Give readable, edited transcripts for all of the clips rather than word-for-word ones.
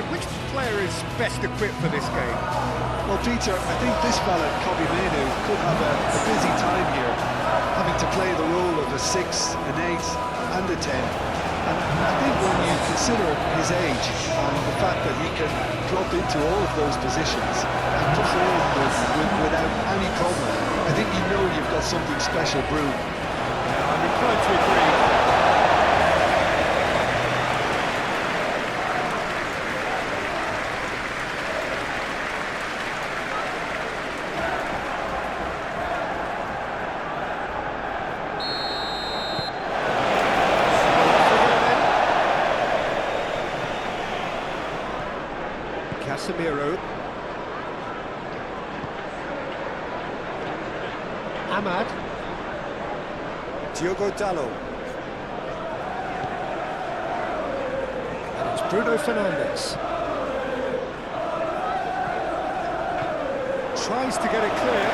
Tim, which player is best equipped for this game? Well, Peter, I think this fella, Kobe Manu, could have a busy time here, having to play the role of a 6, an 8 and a 10. And I think when you consider his age and the fact that he can drop into all of those positions and perform without any problem, I think you know you've got something special brewing. Yeah, I'm inclined to agree. Casemiro. Ahmad. Diogo Dallo. And it's Bruno Fernandes. Tries to get it clear.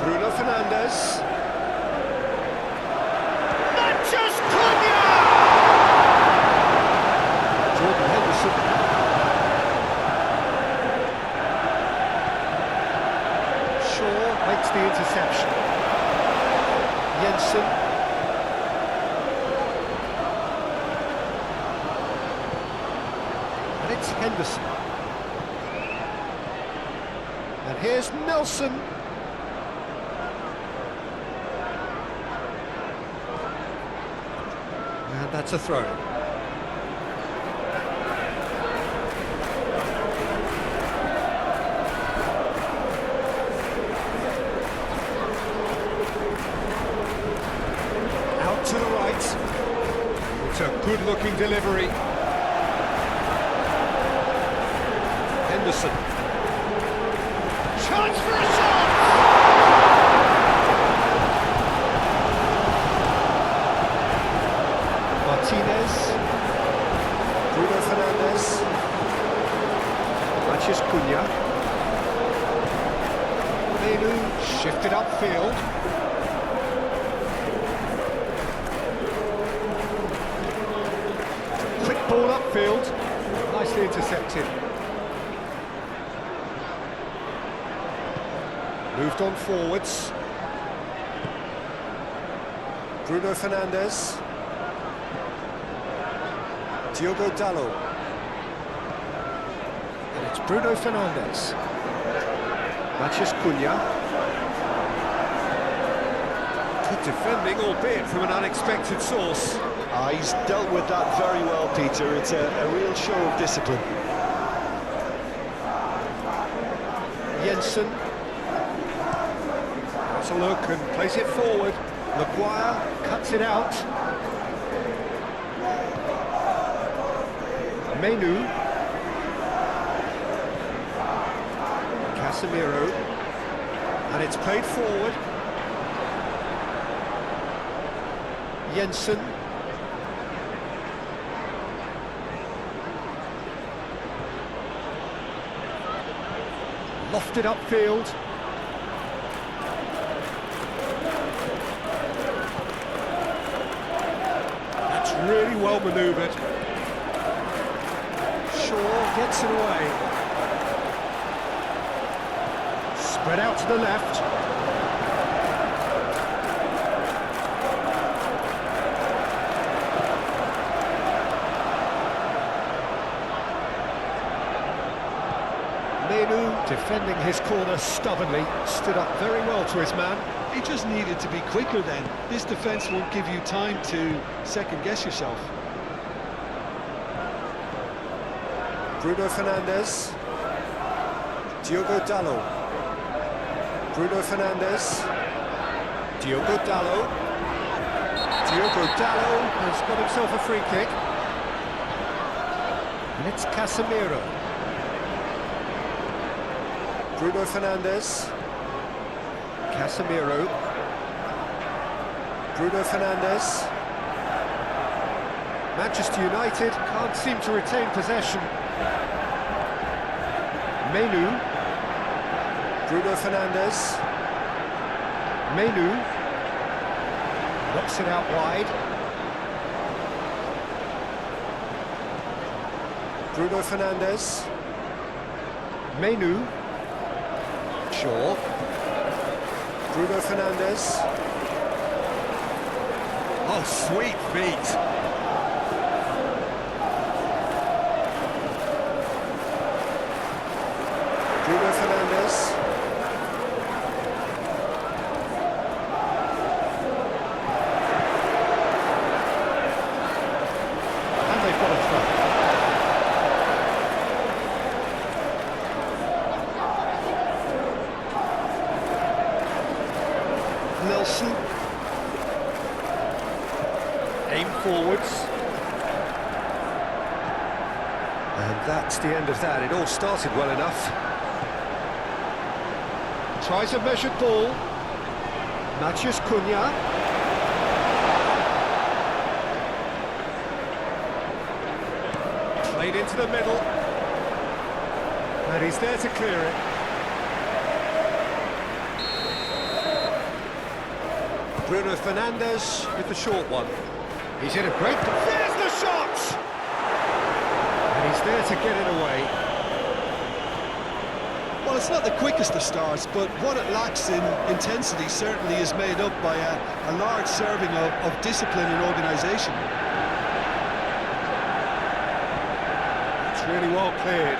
Bruno Fernandes. Makes the interception. Jensen. And it's Henderson. And here's Nelson. And that's a throw. To the right. It's a good-looking delivery. Henderson. Chance for a shot! Martinez. Bruno Fernandes. Mathias Cunha. Menu shifted upfield. Ball upfield, nicely intercepted. Moved on forwards. Bruno Fernandes. Diogo Dallo. And it's Bruno Fernandes. Mathias Cunha. Good defending, albeit from an unexpected source. He's dealt with that very well, Peter. It's a real show of discipline. Jensen. Has a look and plays it forward. Maguire cuts it out. Menu. Casemiro. And it's played forward. Jensen. Lofted upfield. That's really well manoeuvred. Shaw gets it away. Spread out to the left. Menu, defending his corner stubbornly, stood up very well to his man. He just needed to be quicker then. This defence won't give you time to second-guess yourself. Bruno Fernandes. Diogo Dallo. Bruno Fernandes. Diogo Dallo. Diogo Dallo has got himself a free kick. And it's Casemiro. Bruno Fernandes. Casemiro. Bruno Fernandes. Manchester United can't seem to retain possession. Menu. Bruno Fernandes. Menu. Knocks it out wide. Bruno Fernandes. Menu. Shaw. Bruno Fernandes. Oh, sweet feet. Bruno Fernandes. And they've got a throw. Nelson. Aim forwards. And that's the end of that. It all started well enough. Tries a measured ball. Matheus Cunha. Played into the middle. And he's there to clear it. Bruno Fernandes with the short one. He's in a great... There's the shot! And he's there to get it away. Well, it's not the quickest of starts, but what it lacks in intensity certainly is made up by a large serving of discipline and organisation. It's really well cleared.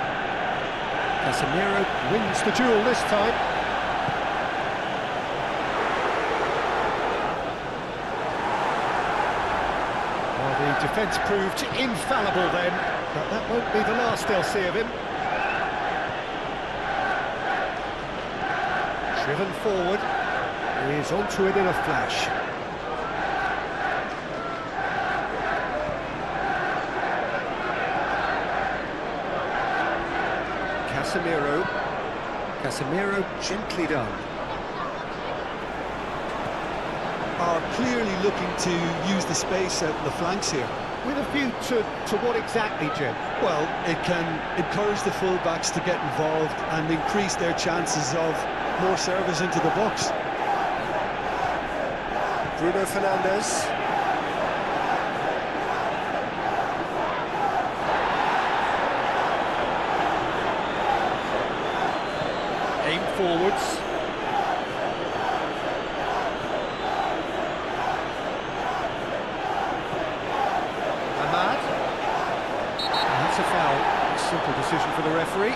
Casemiro wins the duel this time. Well, the defence proved infallible then, but that won't be the last they'll see of him. Driven forward, he's onto it in a flash. Casemiro gently done. Are clearly looking to use the space out in the flanks here. With a view to what exactly, Jim? Well, it can encourage the full-backs to get involved and increase their chances of more service into the box. Bruno Fernandes. Aim forwards. Ahmad. And that's a foul. A simple decision for the referee.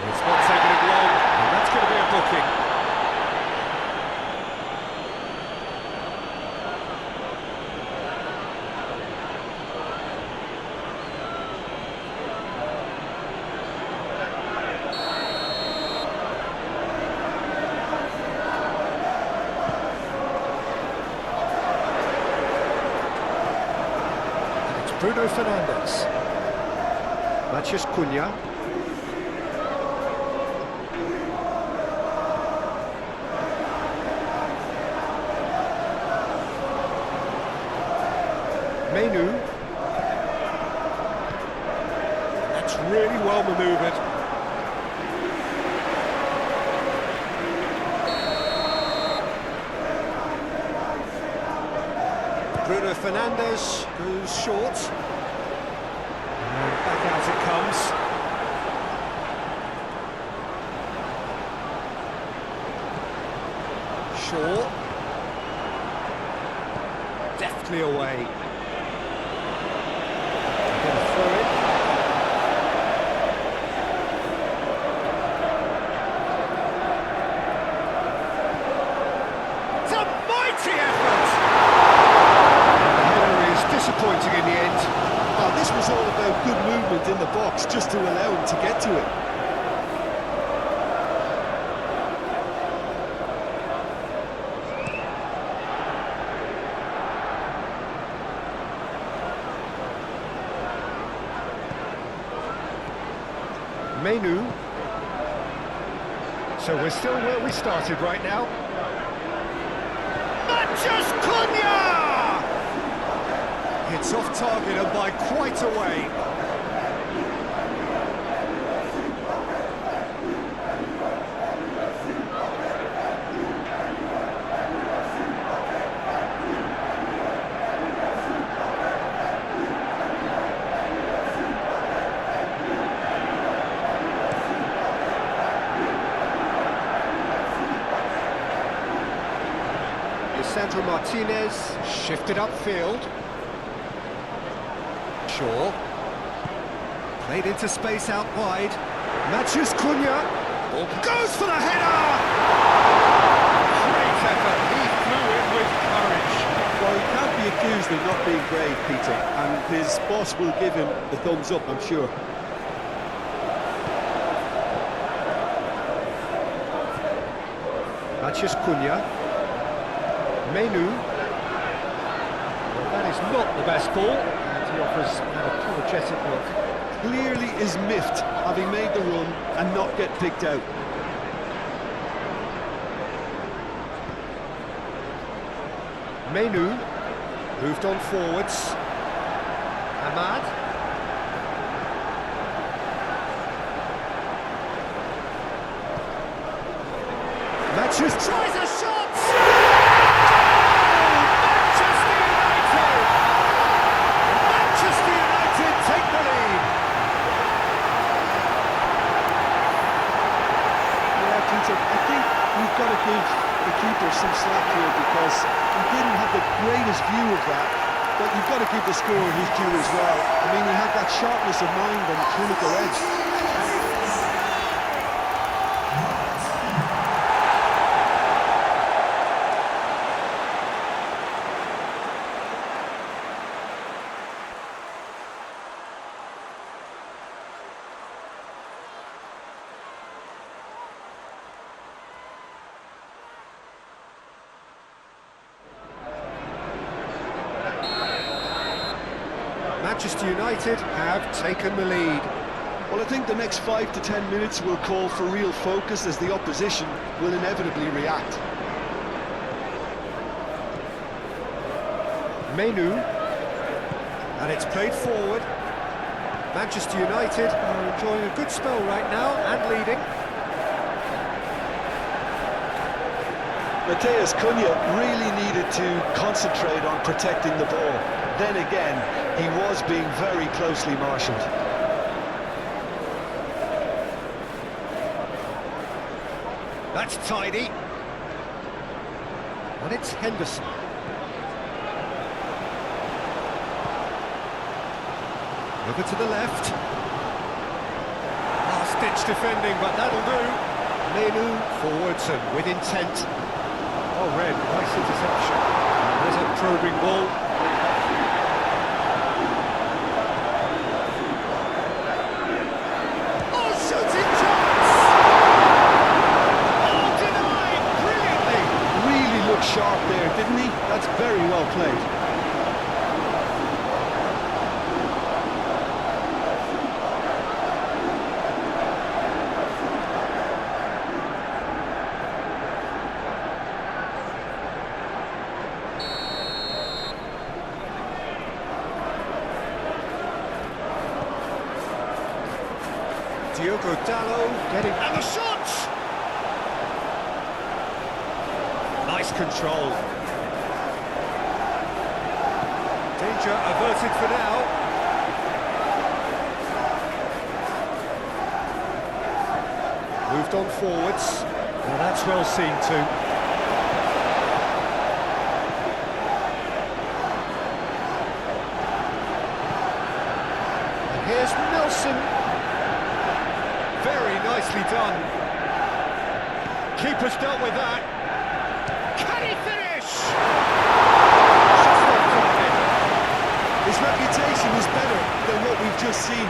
It's not taking it long, and that's going to be a booking. And it's Bruno Fernandes. Matheus Cunha. Menu. That's really well manoeuvred. Bruno Fernandes goes short. And back out it comes. Shaw. Deftly away. Disappointing in the end. Well, this was all about good movement in the box just to allow him to get to it. Menu. So we're still where we started right now. Matheus Cunha! It's off target and by quite a way. Sandro Martinez, shifted upfield. Shaw. Played into space out wide. Matheus Cunha. Ball goes for the header! Great effort. He flew in with courage. Well, he can't be accused of not being brave, Peter, and his boss will give him the thumbs up, I'm sure. Matheus Cunha. Menu. Well, that is not the best ball, and he offers an apologetic look. Clearly is miffed, having made the run and not get picked out. Menu. Moved on forwards. Ahmad. Matheus tries a shot! Manchester United! Manchester United take the lead! Yeah, Peter, I think we've got to give the keeper some slack here because he didn't have the greatest view of that, but you've got to give the scorer his due as well. I mean, he had that sharpness of mind and clinical edge. Manchester United have taken the lead. Well, I think the next 5 to 10 minutes will call for real focus as the opposition will inevitably react. Menu, and it's played forward. Manchester United are enjoying a good spell right now and leading. Matheus Cunha really needed to concentrate on protecting the ball. Then again, he was being very closely marshalled. That's tidy. And it's Henderson. Over to the left. Last-ditch defending, but that'll do. Menu forwards and with intent. Oh, Red, nice interception. There's a probing ball. Oh, shooting chance! Oh, denied brilliantly. Really looked sharp there, didn't he? That's very well played. Diogo Dallo getting... And the shot! Nice control. Danger averted for now. Moved on forwards. Well, that's well seen too. And here's Nelson. Very nicely done. Keeper's dealt with that. Can he finish? Just off target. His reputation is better than what we've just seen.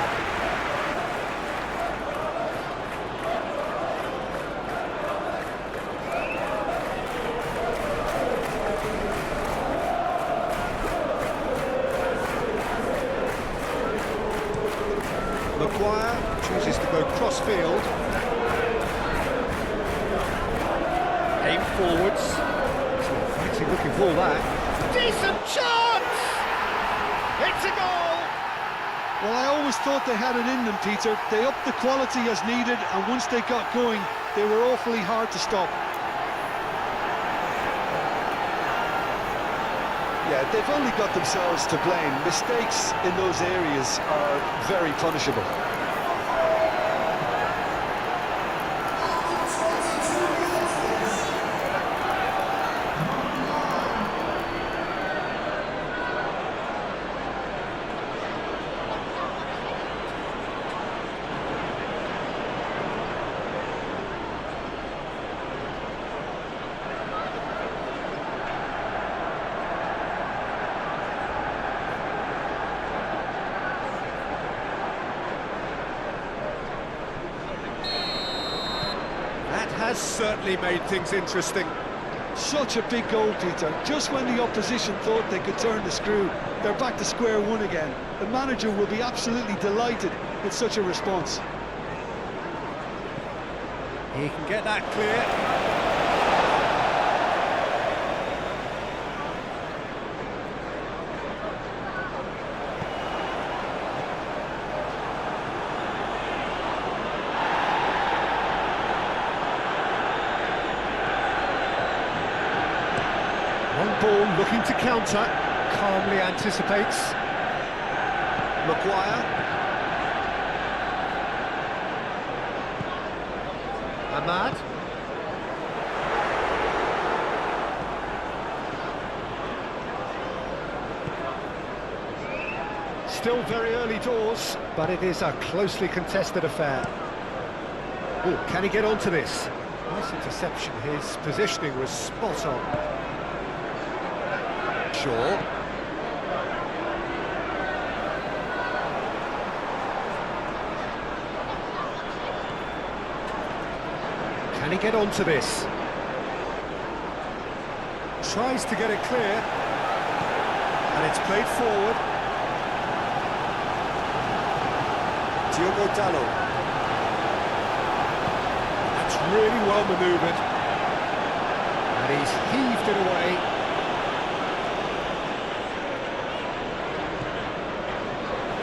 Maguire chooses to go cross-field. Aim forwards. Fancy looking ball that. Decent chance! It's a goal! Well, I always thought they had it in them, Peter. They upped the quality as needed, and once they got going, they were awfully hard to stop. Yeah, they've only got themselves to blame. Mistakes in those areas are very punishable. has certainly made things interesting. Such a big goal, Peter. Just when the opposition thought they could turn the screw, they're back to square one again. The manager will be absolutely delighted with such a response. He can get that clear. Long ball, looking to counter, calmly anticipates. Maguire. Ahmad. Still very early doors, but it is a closely contested affair. Oh, can he get onto this? Nice interception, his positioning was spot on. Shaw. Can he get onto this? Tries to get it clear. And it's played forward. Diogo Dalot. That's really well manoeuvred. And he's heaved it away.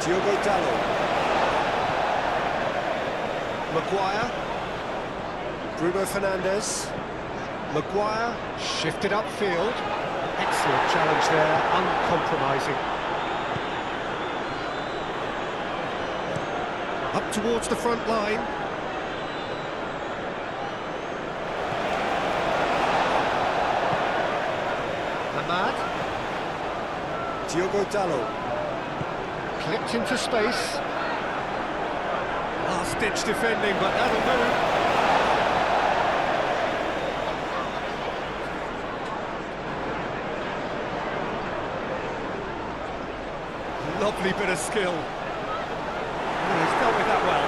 Diogo Dalot. Maguire. Bruno Fernandes. Maguire shifted upfield. Excellent challenge there, uncompromising. Up towards the front line. Ahmad. Diogo Dalot. Clipped into space. Last-ditch defending, but that'll do. Lovely bit of skill. He's dealt with that well.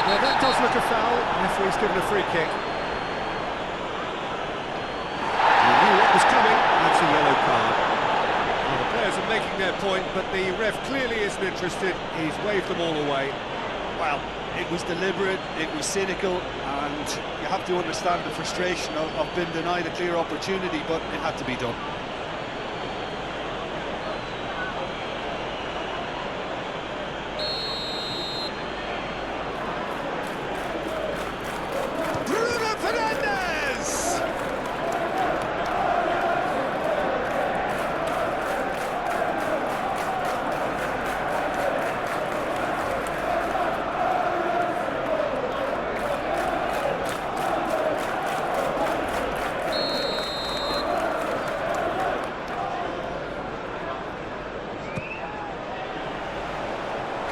Well, that does look a foul. Referee's given a free kick. He knew what was coming. That's a yellow card. Well, the players are making their point, but the ref clearly isn't interested. He's waved them all away. Well, it was deliberate, it was cynical, and you have to understand the frustration of being denied a clear opportunity, but it had to be done. Bruno Fernandes!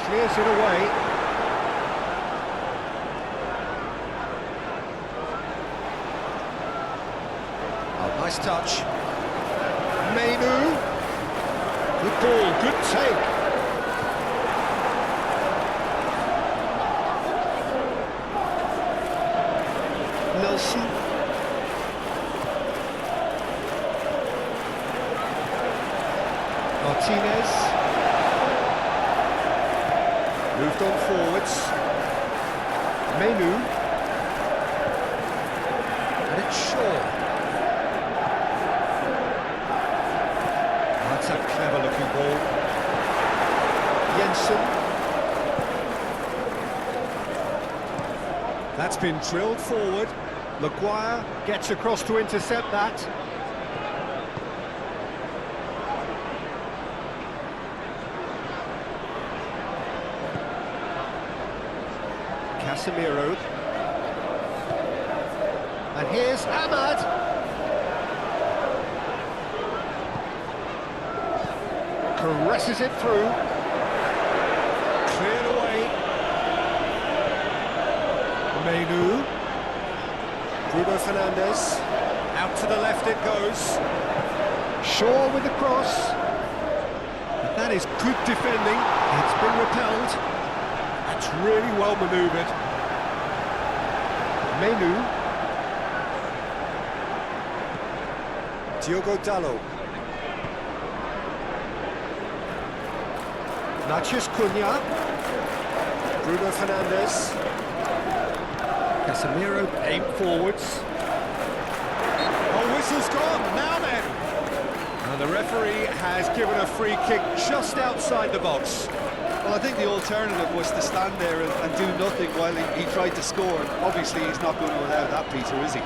Clears it away. Oh, nice touch. Mainu. Good ball, good take. Nelson. Martinez. Moved on forwards. Mainu. And it's Shaw. That's a clever looking ball. Jensen. That's been drilled forward. Maguire gets across to intercept that. Casemiro. And here's Ahmad. Caresses it through. Cleared away. Mainu. Bruno Fernandes. Out to the left it goes. Shaw with the cross. But that is good defending. It's been repelled. That's really well manoeuvred. Menu. Diogo Dalot. Matheus Cunha. Bruno Fernandes. Casemiro aimed forwards. Oh, whistle's gone, now then. And the referee has given a free kick just outside the box. Well, I think the alternative was to stand there and do nothing while he tried to score. Obviously, he's not going to allow that, Peter, is he?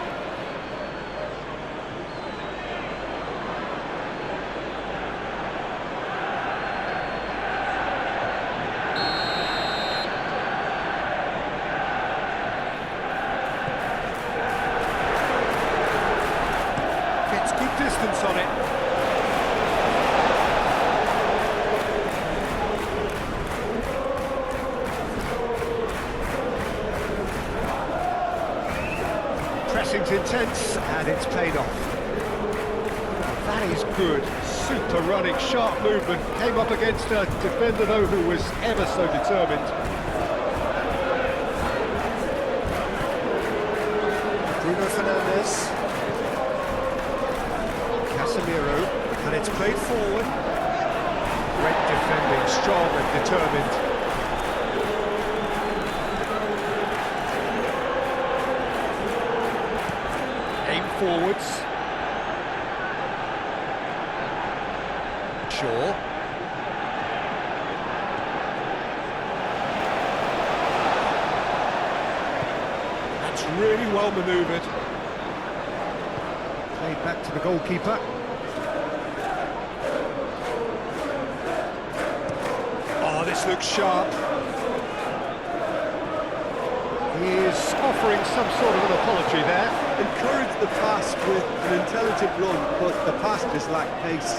Gets good distance on it. Pressing's intense, and it's paid off. That is good. Super running, sharp movement. Came up against a defender, though, who was ever so determined. Bruno Fernandes. Casemiro, and it's played forward. Great defending, strong and determined. Forwards. Shaw. That's really well manoeuvred. Played back to the goalkeeper. Oh, this looks sharp. He is offering some sort of an apology there. Encouraged the pass with an intelligent run, but the pass just lacked pace.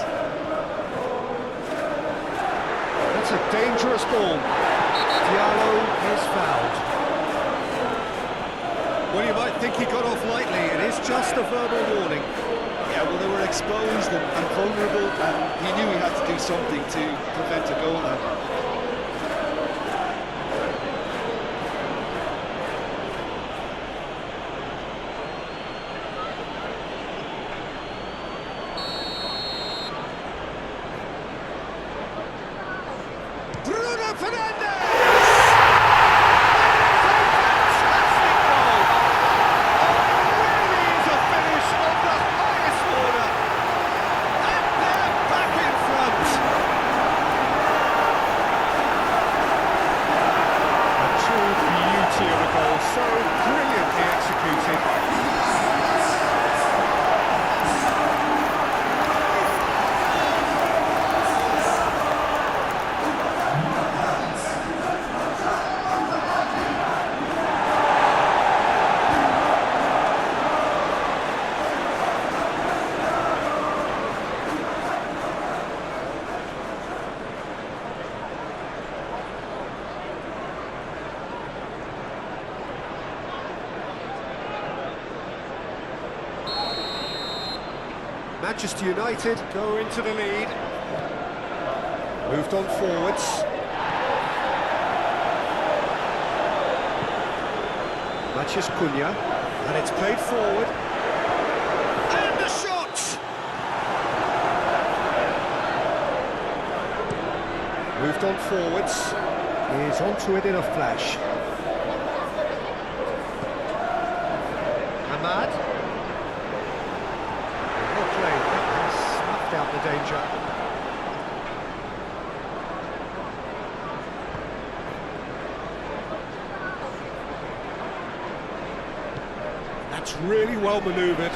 That's a dangerous ball. Diallo is fouled. Well, you might think he got off lightly. It is just a verbal warning. Yeah, well, they were exposed and vulnerable, and he knew he had to do something to prevent a goal now. Manchester United go into the lead. Moved on forwards. Matheus Cunha, and it's played forward. And the shot! Moved on forwards. He's onto it in a flash. Ahmad. Well played, that has snuffed out the danger. That's really well manoeuvred.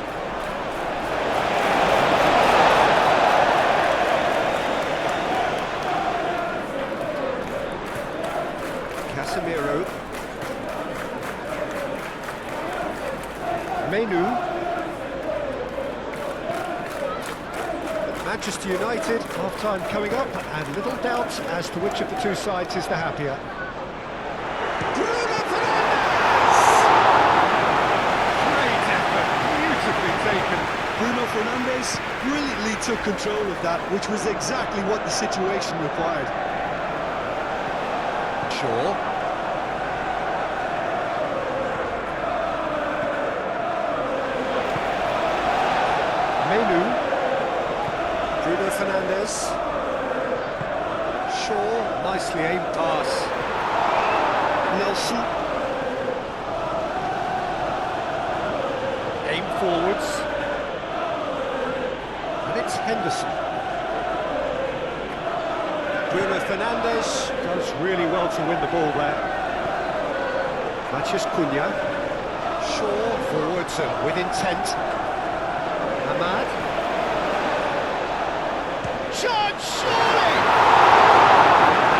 Casemiro. Menu. Manchester United, half-time coming up, and little doubt as to which of the two sides is the happier. Bruno Fernandes! Great effort, beautifully taken. Bruno Fernandes brilliantly took control of that, which was exactly what the situation required. Shaw. Menu. Bruno Fernandes. Shaw, nicely aimed pass. Nelson. Aim forwards. And it's Henderson. Bruno Fernandes does really well to win the ball there. Matheus Cunha. Shaw forwards and with intent. Ahmad. Shot, surely!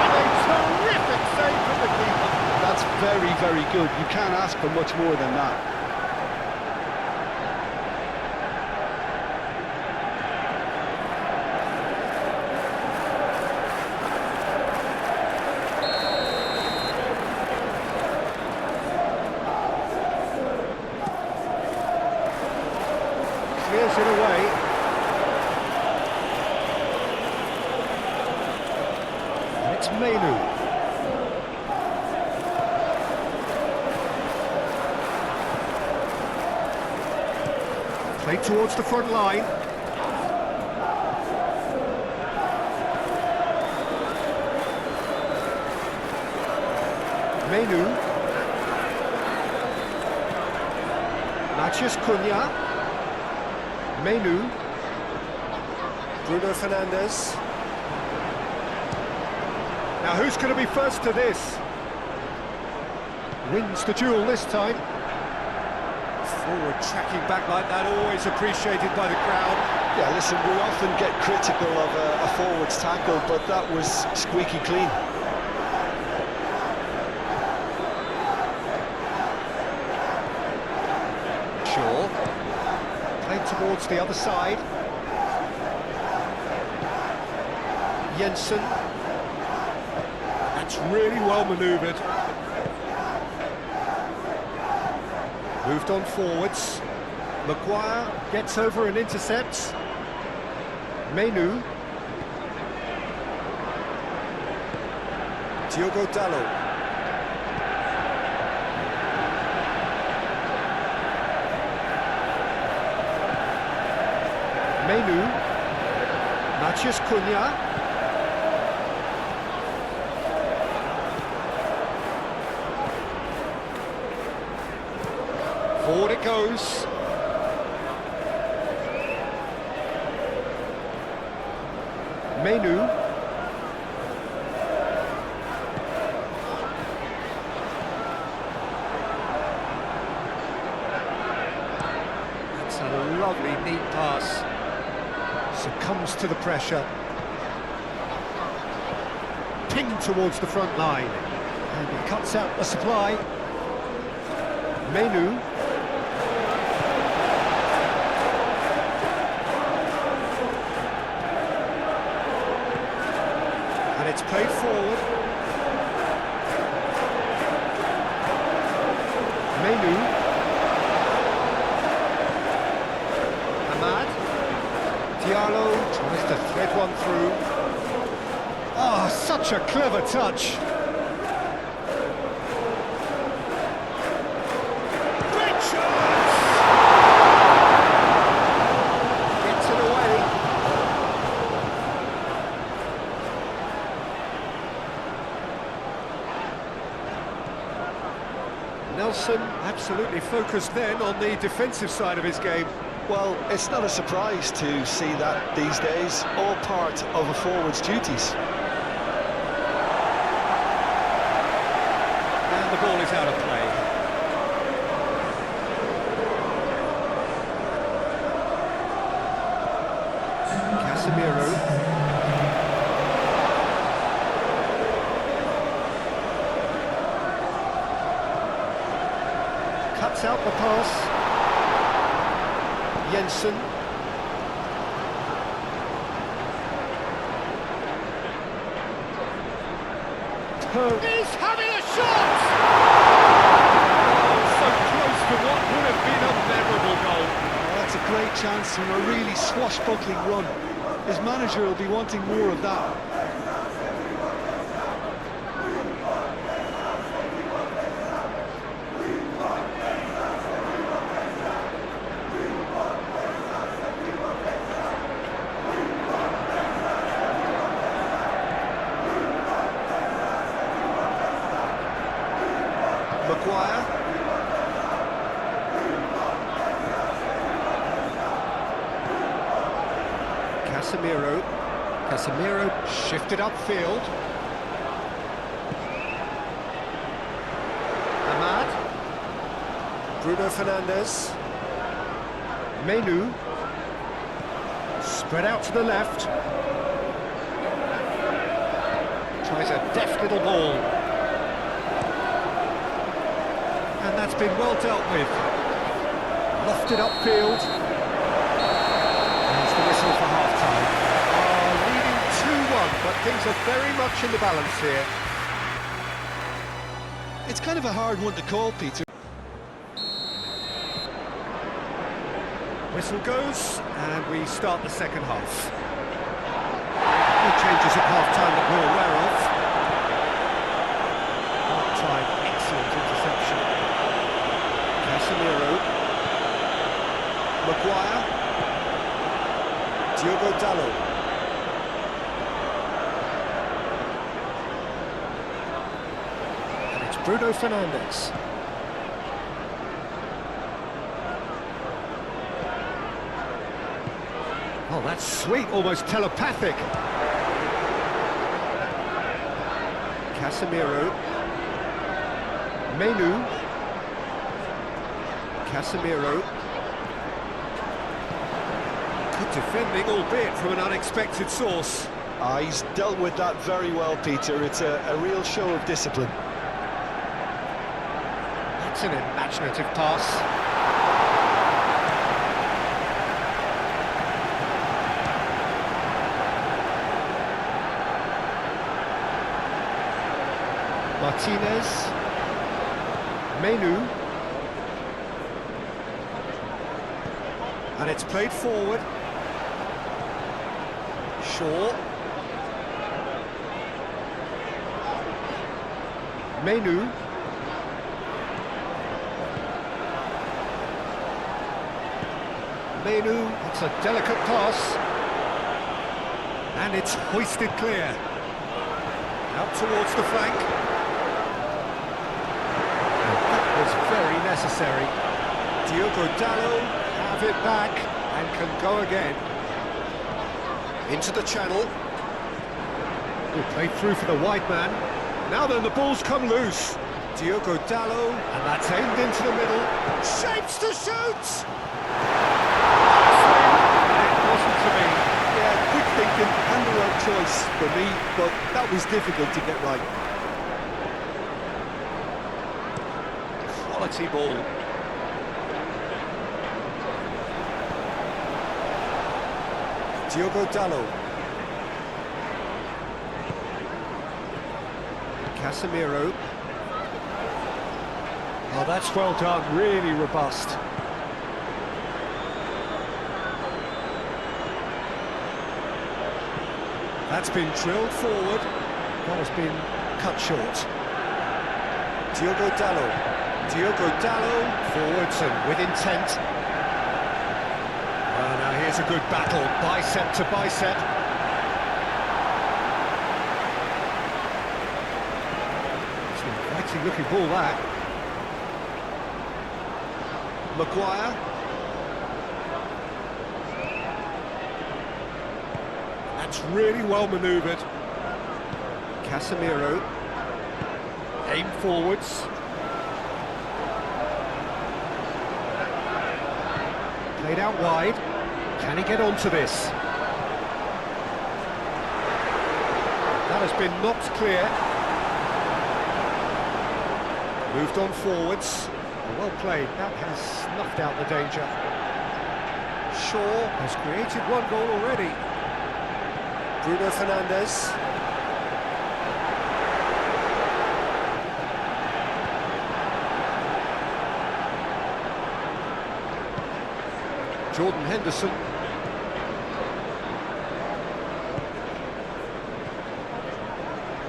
And a terrific save from the keeper. That's very, very good. You can't ask for much more than that. Clears it away. And it's Menu. Played towards the front line. Menu. Matheus Cunha. Menu. Bruno Fernandes. Now who's going to be first to this? Wins the duel this time. Forward tracking back like that, always appreciated by the crowd. Yeah, listen, we often get critical of a forward's tackle, but that was squeaky clean. Shaw. Played towards the other side. Jensen. That's really well manoeuvred. Moved on forwards. Maguire gets over and intercepts. Menu. Diogo Dalot. Menu. Matheus Cunha. Forward it goes. Menu. That's a lovely, neat pass. Succumbs to the pressure. Pinged towards the front line. And he cuts out the supply. Menu. And it's played forward. Menu. Ahmad. Diallo tries to thread one through. Oh, such a clever touch. Great chance! Gets it away. Nelson absolutely focused then on the defensive side of his game. Well, it's not a surprise to see that these days, all part of a forward's duties. And the ball is out of play. Casemiro. Cuts out the pass. Jensen. He's having a shot! Oh, so close to what would have been a memorable goal. Well, that's a great chance from a really swashbuckling run. his manager will be wanting more of that. Maguire. Casemiro shifted upfield. Ahmad. Bruno Fernandes. Menu. Spread out to the left. Tries a deft little ball. And that's been well dealt with. Lofted upfield. There's the whistle for half-time. Leading 2-1, but things are very much in the balance here. It's kind of a hard one to call, Peter. Whistle goes, and we start the second half. No changes at half-time that we're aware of. Half-time, excellent interception. Casemiro. Maguire. Diogo Dalot. And it's Bruno Fernandes. Oh, that's sweet, almost telepathic. Casemiro. Menu. Casemiro. Good defending, albeit from an unexpected source. He's dealt with that very well, Peter. It's a real show of discipline. That's an imaginative pass. Martinez. Menu. And it's played forward. Shaw. Menu. Menu, it's a delicate pass. And it's hoisted clear. Out towards the flank. And that was very necessary. Diogo Dalot have it back and can go again. Into the channel. Good play through for the wide man. Now then, the ball's come loose. Diogo Dalot, and that's aimed into the middle. Shapes to shoot! It wasn't to be. Yeah, quick thinking and the right choice for me, but that was difficult to get right. Quality ball. Diogo Dalot. Casemiro. Oh, that's well done, really robust. That's been drilled forward. That has been cut short. Diogo Dalot. Diogo Dalot, forwards and with intent. Well, now here's a good battle, bicep to bicep. It's an inviting looking ball, that. Maguire. That's really well manoeuvred. Casemiro. Aim forwards. Played out wide. Can he get onto this? That has been knocked clear. Moved on forwards. Well played. That has snuffed out the danger. Shaw has created one goal already. Bruno Fernandes. Jordan Henderson.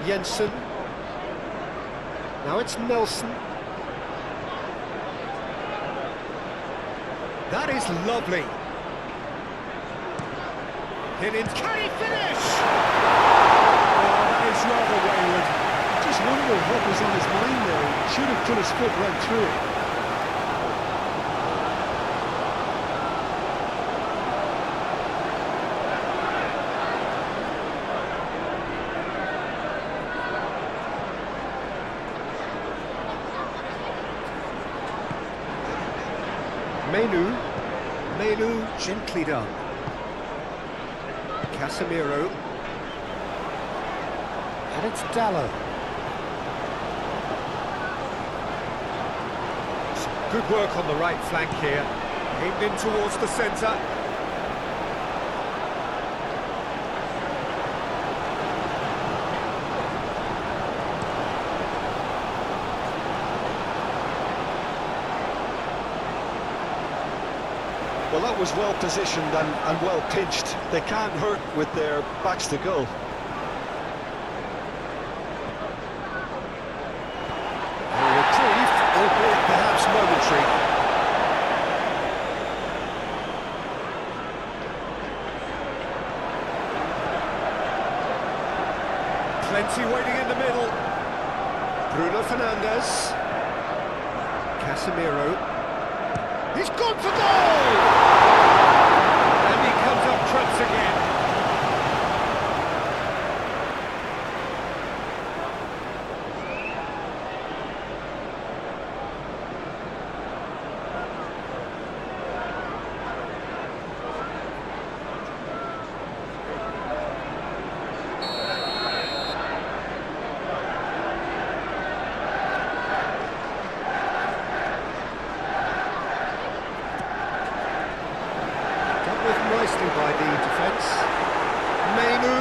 Jensen. Now it's Nelson. That is lovely. Hit in. Can he finish? Oh, that is rather wayward. Just wonder what was on his mind there. He should have put his foot right through it. Menu, gently done. Casemiro. And it's Dallo. Some good work on the right flank here. Aimed in towards the centre. Well, that was well positioned and well pitched. They can't hurt with their backs to goal. Reprieve, albeit perhaps momentary. Plenty waiting in the middle. Bruno Fernandes. Casemiro. He's gone for goal! And he comes up trumps again. Nicely by the defence. Menu.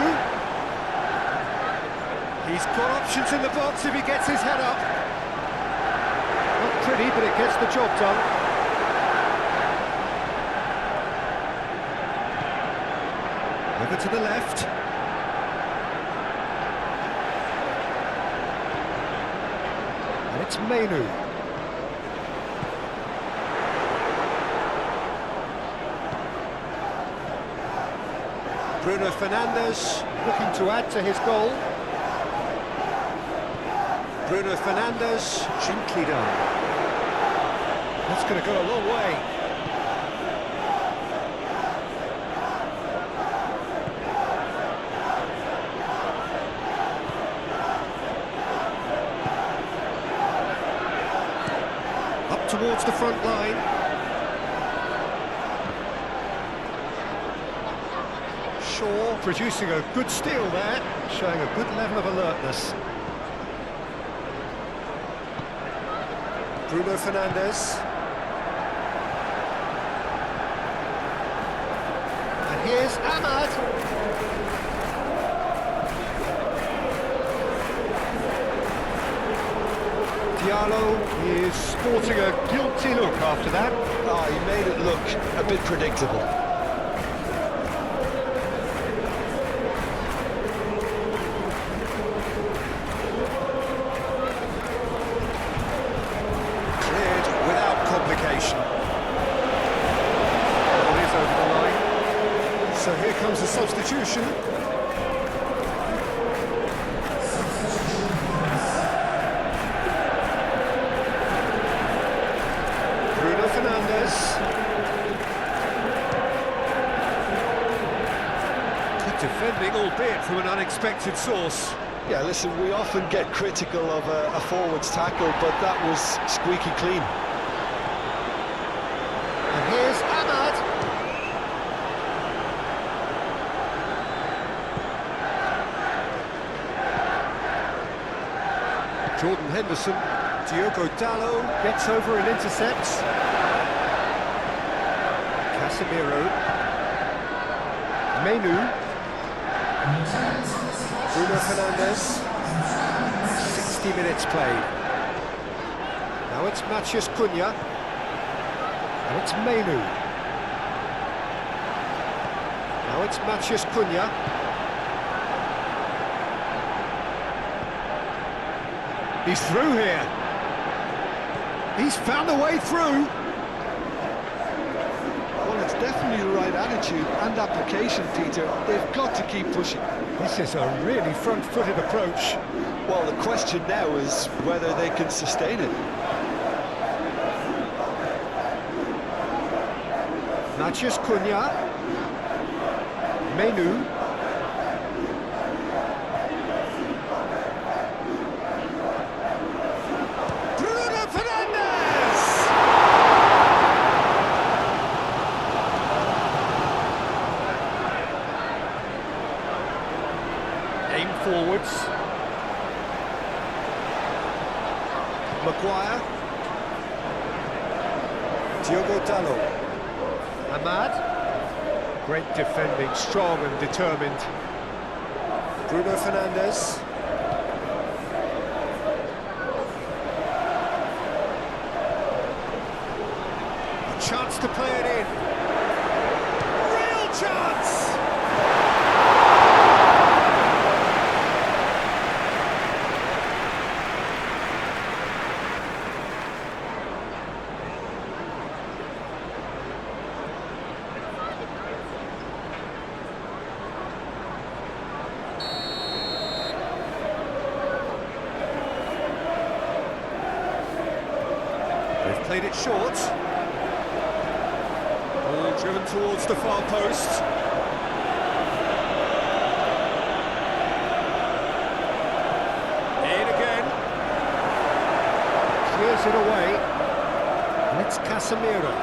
He's got options in the box if he gets his head up. Not pretty, but it gets the job done. Over to the left. And it's Menu. Bruno Fernandes looking to add to his goal. Bruno Fernandes, gently done. That's going to go a long way. Up towards the front line. Producing a good steal there, showing a good level of alertness. Bruno Fernandes. And here's Ahmad. Diallo is sporting a guilty look after that. Oh, he made it look a bit predictable. So here comes the substitution. Bruno Fernandes. Good defending, albeit from an unexpected source. Yeah, listen, we often get critical of a forward's tackle, but that was squeaky clean. And here's Ahmad. Jordan Henderson, Diogo Dallo gets over and intercepts. Casemiro. Menu. Bruno Fernandes. 60 minutes played. Now it's Matheus Cunha. And it's Menu. Now it's Matheus Cunha. He's through here. He's found a way through. Well, it's definitely the right attitude and application, Peter. They've got to keep pushing. This is a really front-footed approach. Well, the question now is whether they can sustain it. Matheus Cunha. Menu. Aim forwards. Maguire. Diogo Dalot. Ahmad. Great defending, strong and determined. Bruno Fernandes. A chance to play it in. Real chance! They've played it short. Ball driven towards the far post. In again. Clears it away. And it's Casemiro.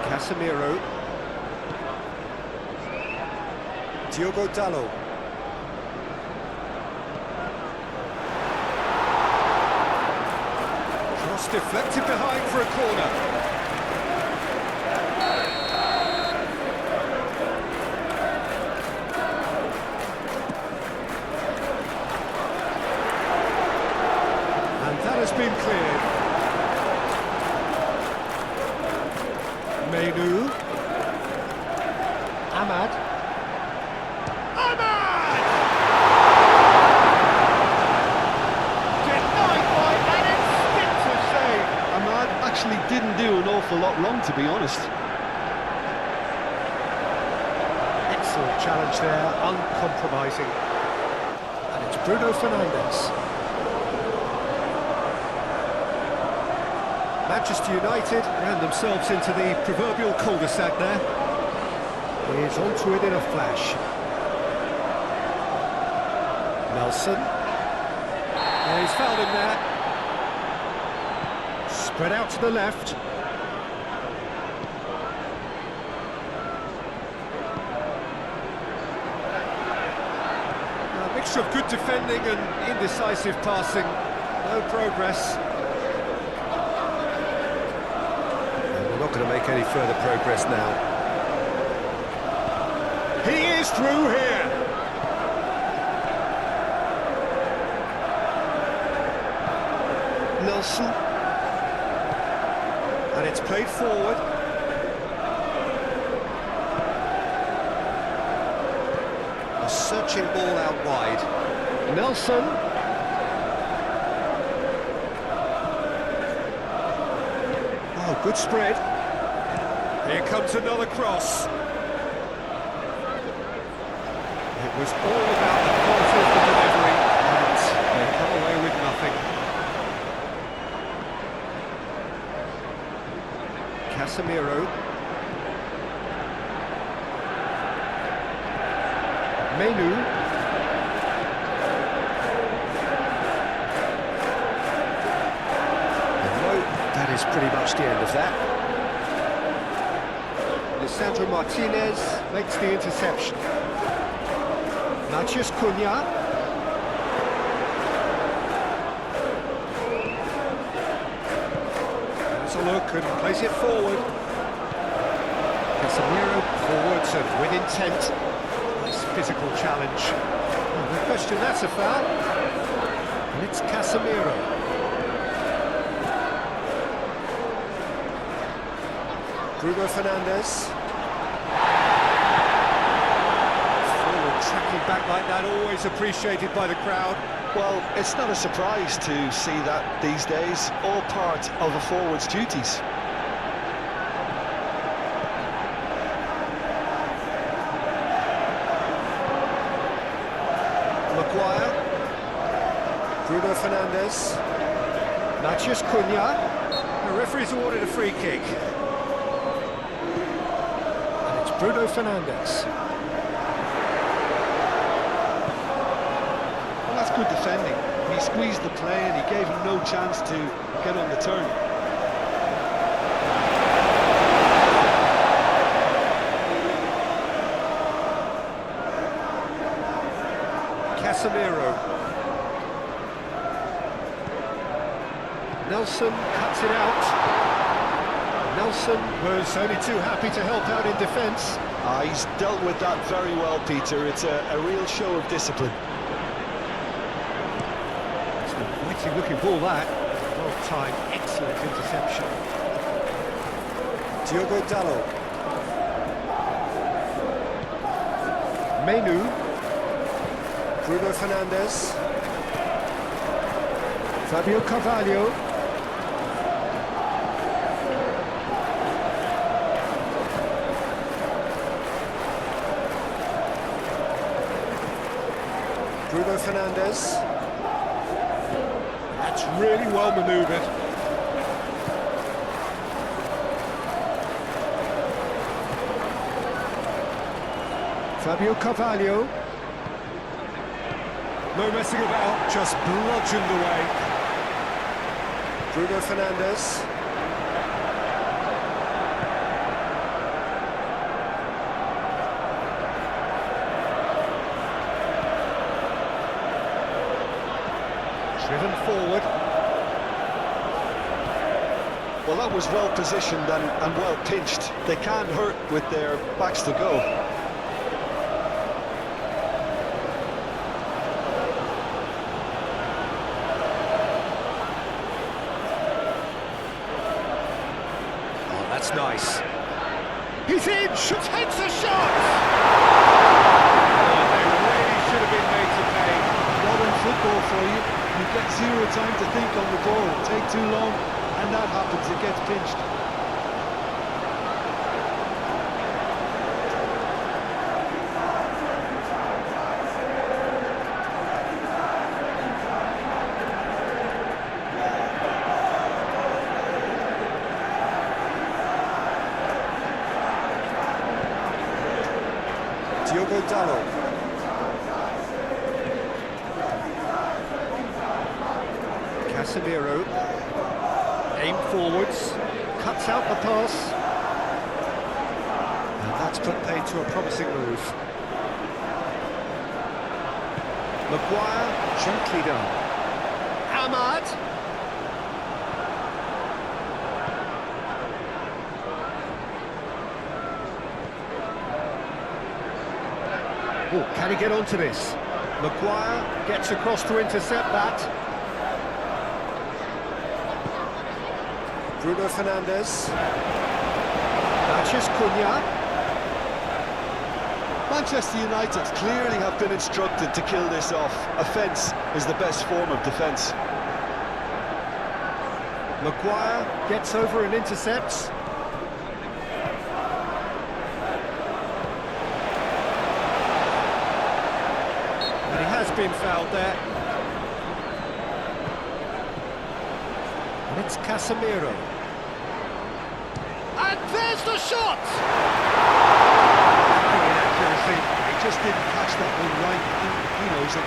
Casemiro. Diogo Dalot. Cross deflected behind for a corner. And that has been cleared. Menu. Ahmad. Ahmad! Denied by an instinctive save. Ahmad actually didn't do an awful lot wrong, to be honest. Excellent challenge there, uncompromising. And it's Bruno Fernandes. Manchester United ran themselves into the proverbial cul-de-sac there. He's onto it in a flash. Nelson. And he's fouled him there. Spread out to the left. A mixture of good defending and indecisive passing. No progress. And we're not going to make any further progress now. He is through here. Nelson. And it's played forward. A searching ball out wide. Nelson. Oh, good spread. Here comes another cross. It was all about the quality of the delivery, and they come away with nothing. Casemiro. Menu. No, that is pretty much the end of that. Lisandro Martinez makes the interception. Matheus Cunha. Has a look and plays it forward. Casemiro forwards and with intent. Nice physical challenge. Oh, no question, that's a foul. And it's Casemiro. Bruno Fernandes. tracking back like that, always appreciated by the crowd. Well, it's not a surprise to see that these days, all part of a forward's duties. Maguire, Bruno Fernandes, Matheus Cunha. The referee's awarded a free kick. And it's Bruno Fernandes. Well, that's good defending. He squeezed the play and he gave him no chance to get on the turn. Casemiro. Nelson cuts it out. Nelson was only too happy to help out in defence. He's dealt with that very well, Peter. It's a real show of discipline. It's a witty looking ball, that. Well timed, excellent interception. Diogo Dalot. Menu. Bruno Fernandes. Fabio Carvalho. Bruno Fernandes. That's really well manoeuvred. Fabio Carvalho. No messing about, just bludgeoned away. Bruno Fernandes. Driven forward. Well, that was well positioned and well pinched. They can't hurt with their backs to go. That's nice. He's in! Takes a shot! Oh, they really should have been made to pay. Modern football for you. You get zero time to think on the ball. Take too long, and that happens. It gets pinched. Diogo Dalot. Casemiro. Aim forwards. Cuts out the pass. And that's put paid to a promising move. Maguire, gently done. Ahmad. Oh, can he get onto this? Maguire gets across to intercept that. Bruno Fernandes. Matheus Cunha. Manchester United clearly have been instructed to kill this off. Offence is the best form of defence. Maguire gets over and intercepts. And he has been fouled there. And it's Casemiro. And there's the shot! He just didn't catch that one right, and he knows it.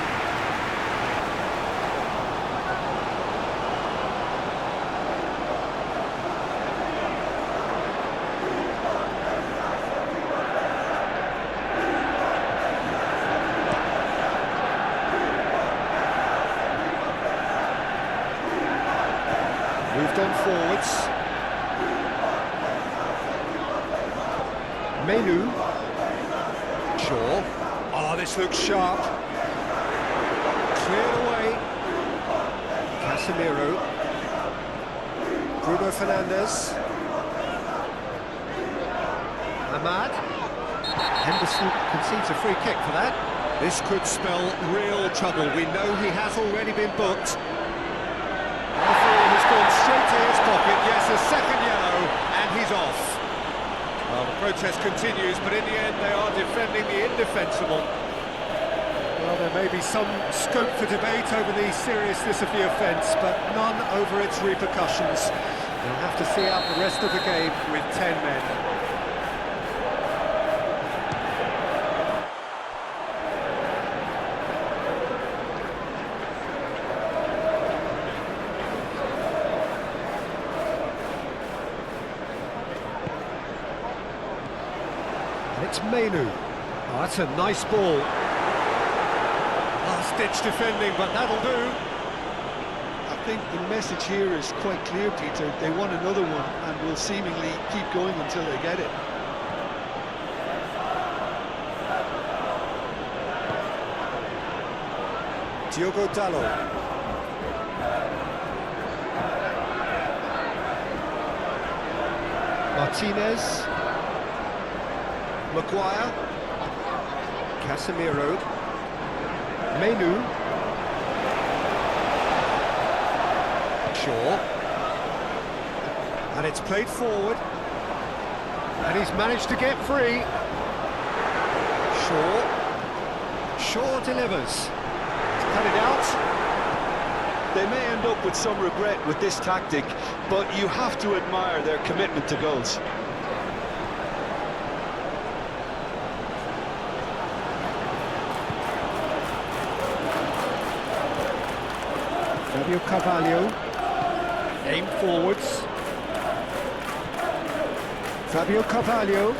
Moved on forwards. Menu. Shaw. Oh, this looks sharp. Cleared away. Casemiro. Bruno Fernandes. Ahmad. Henderson concedes a free kick for that. This could spell real trouble. We know he has already been booked. The referee has gone straight to his pocket. Yes, a second yellow, and he's off. Well, the protest continues, but in the end they are defending the indefensible. Well, there may be some scope for debate over the seriousness of the offence, but none over its repercussions. They'll have to see out the rest of the game with 10 men. It's Mainu. Oh, that's a nice ball. Last-ditch defending, but that'll do. I think the message here is quite clear, Peter. They want another one and will seemingly keep going until they get it. Diogo Dalot. Martinez. Maguire. Casemiro. Mainu. Shaw. And it's played forward. And he's managed to get free. Shaw delivers. He's cut it out. They may end up with some regret with this tactic, but you have to admire their commitment to goals. Fabio Carvalho, aim forwards. Fabio Carvalho.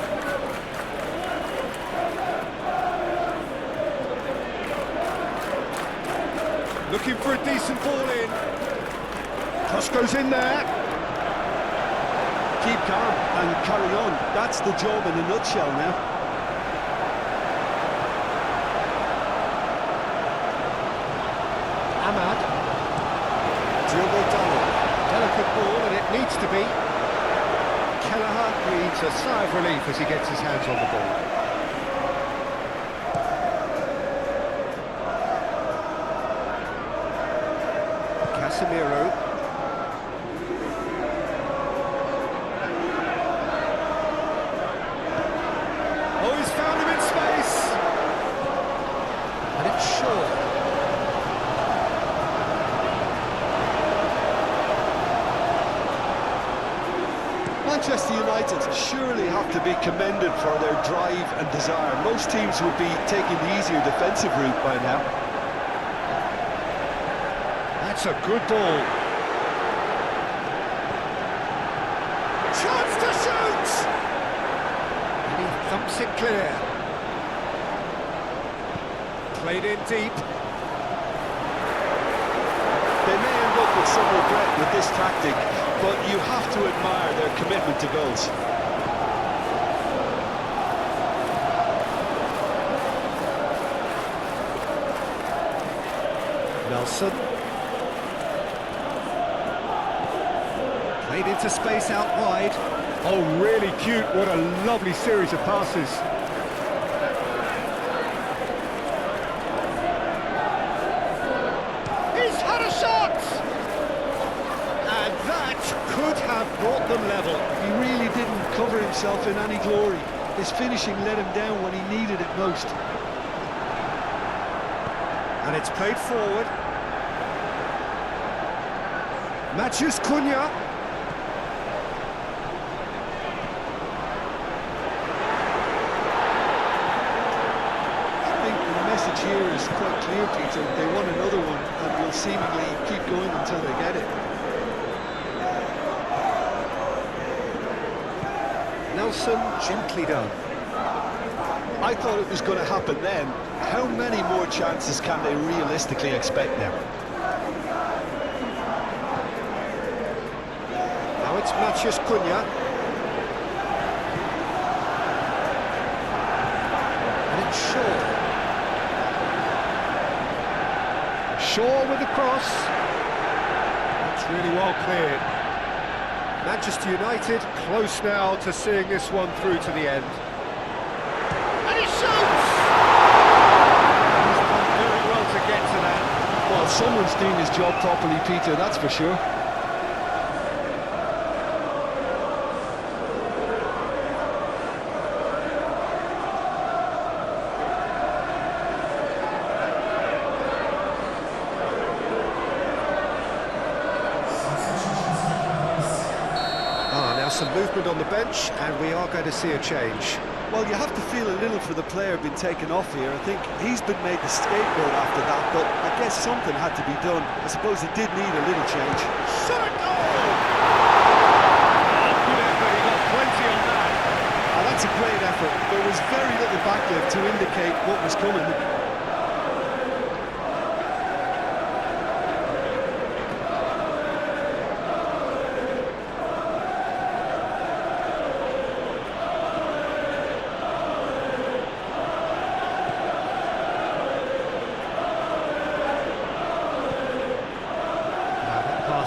Looking for a decent ball in. Cross goes in there. Keep calm and carry on. That's the job in a nutshell now. Ahmad. Diogo Dalot. Delicate ball, and it needs to be. Kelleher breathes a sigh of relief as he gets his hands on the ball. Casemiro. Oh, he's found him in space. And it's Shaw. Manchester United surely have to be commended for their drive and desire. Most teams would be taking the easier defensive route by now. That's a good ball. Chance to shoot! And he thumps it clear. Played in deep. They may end up with some regret with this tactic, but you have to admire their commitment to goals. Nelson. Played into space out wide. Oh, really cute. What a lovely series of passes. He's had a shot! And that could have brought them level. He really didn't cover himself in any glory. His finishing let him down when he needed it most. And it's played forward. Matheus Cunha. I think the message here is quite clear, Peter. They want another one and will seemingly keep going until they get it. Nelson gently done. I thought it was going to happen then. How many more chances can they realistically expect now? Now it's Matheus Cunha. And it's Shaw. Shaw with the cross. That's really well cleared. Manchester United close now to seeing this one through to the end. And he shoots! someone's doing his job properly, Peter, that's for sure. Now some movement on the bench, and we are going to see a change. Well, you have to feel a little for the player being taken off here. I think he's been made the scapegoat after that, but I guess something had to be done. I suppose he did need a little change. Shot a goal! Good effort, he got plenty on that. That's a great effort. There was very little backlift to indicate what was coming.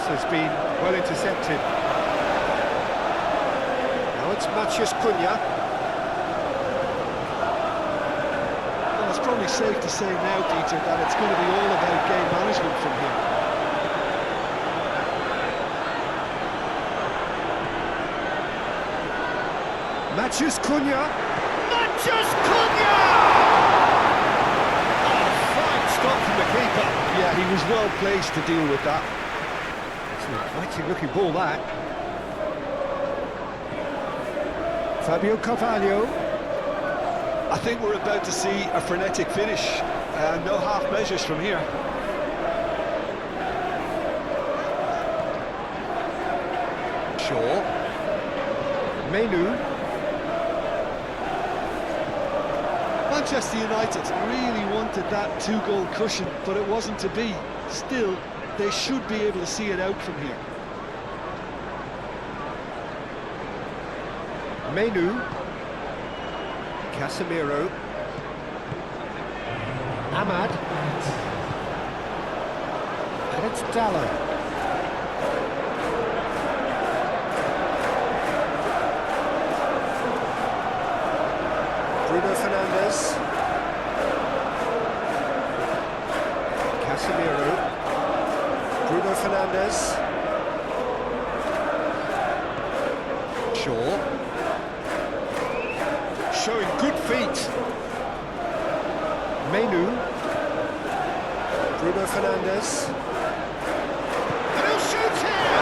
Has been well intercepted. Now it's Matheus Cunha. Well, it's probably safe to say now, Peter, that it's going to be all about game management from here. Matheus Cunha. Matheus Cunha! Oh, fine stop from the keeper. Yeah, he was well placed to deal with that. Exciting looking ball, that. Fabio Carvalho. I think we're about to see a frenetic finish. No half measures from here. Shaw. Menu. Manchester United really wanted that two-goal cushion, but it wasn't to be. Still, they should be able to see it out from here. Menu. Casemiro. Ahmad. And it's Dallo. Bruno Fernandes. Casemiro. Bruno Fernandes. Shaw. Showing good feet. Menu. Bruno Fernandes. And he'll shoot here!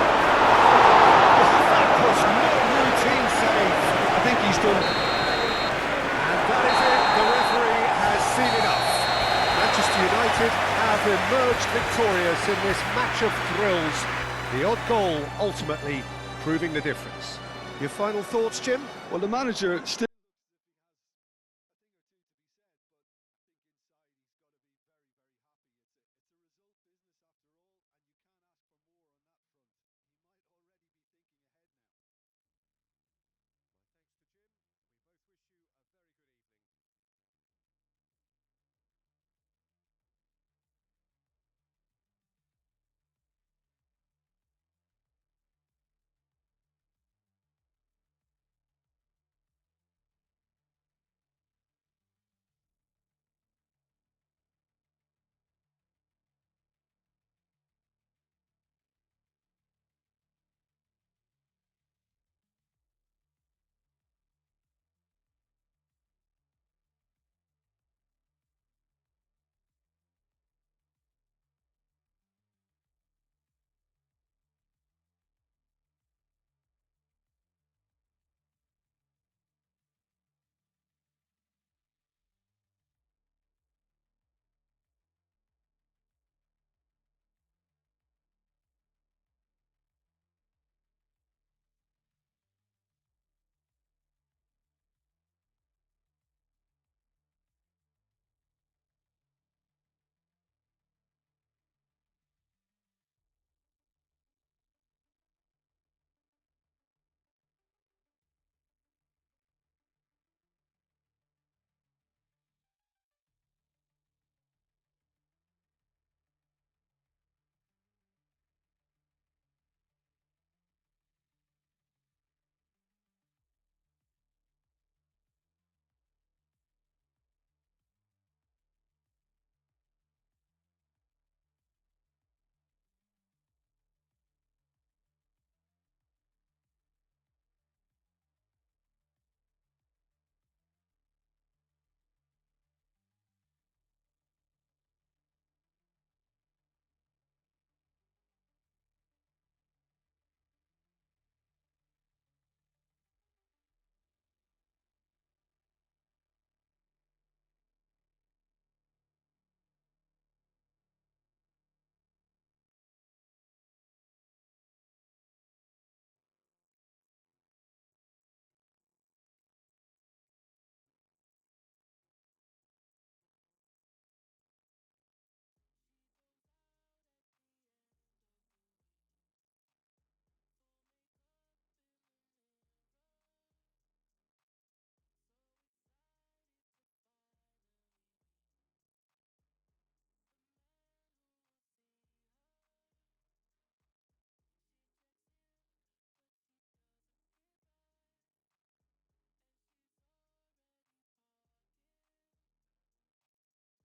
That was no routine save. I think he's done. And that is it. The referee has seen enough. Manchester United have emerged victorious in this match of thrills. The odd goal ultimately proving the difference. Your final thoughts, Jim? Well, the manager still